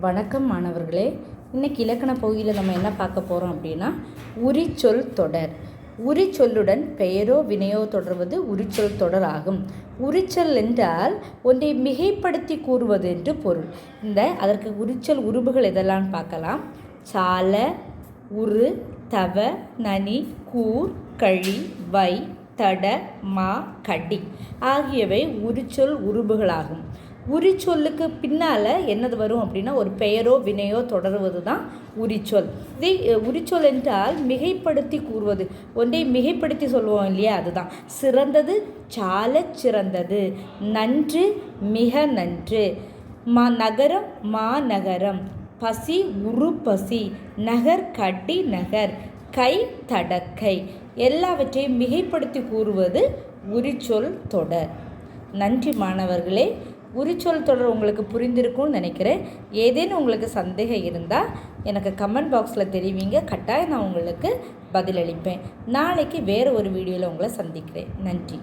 வணக்கம் மாணவர்களே. இன்னைக்கு இலக்கண பகுதியில் நம்ம என்ன பார்க்க போகிறோம் அப்படின்னா உரிச்சொல் தொடர். உரிச்சொல்லுடன் பெயரோ வினையோ தொடர்வது உரிச்சொல் தொடர் ஆகும். உரிச்சொல் என்றால் ஒன்றை மிகைப்படுத்தி கூறுவது என்று பொருள். அதற்கு உரிச்சொல் உருபுகள் எதெல்லாம் பார்க்கலாம். சால, உரு, தவ, நனி, கூர், கழி, வை, தட, மா, கடி ஆகியவை உரிச்சொல் உருபுகளாகும். உரிச்சொல்லுக்கு பின்னால் என்னது வரும் அப்படின்னா ஒரு பெயரோ வினையோ தொடருவது தான் உரிச்சொல். இதை உரிச்சொல் என்றால் மிகைப்படுத்தி கூறுவது, ஒன்றை மிகைப்படுத்தி சொல்லுவோம் இல்லையா, அதுதான். சிறந்தது சால சிறந்தது, நன்று மிக நன்று, நகரம் மாநகரம், பசி உரு பசி, நகர் கடி நகர், கை தடக்கை எல்லாவற்றையும் மிகைப்படுத்தி கூறுவது உரிச்சொல் தொடர். நன்றி மாணவர்களே. உரிச்சொல் தொடர் உங்களுக்கு புரிந்திருக்கும்னு நினைக்கிறேன். ஏதேனும் உங்களுக்கு சந்தேகம் இருந்தால் எனக்கு கமெண்ட் பாக்ஸில் தெரிவிங்க. கட்டாயம் நான் உங்களுக்கு பதிலளிப்பேன். நாளைக்கு வேறு ஒரு வீடியோவில் உங்களை சந்திக்கிறேன். நன்றி.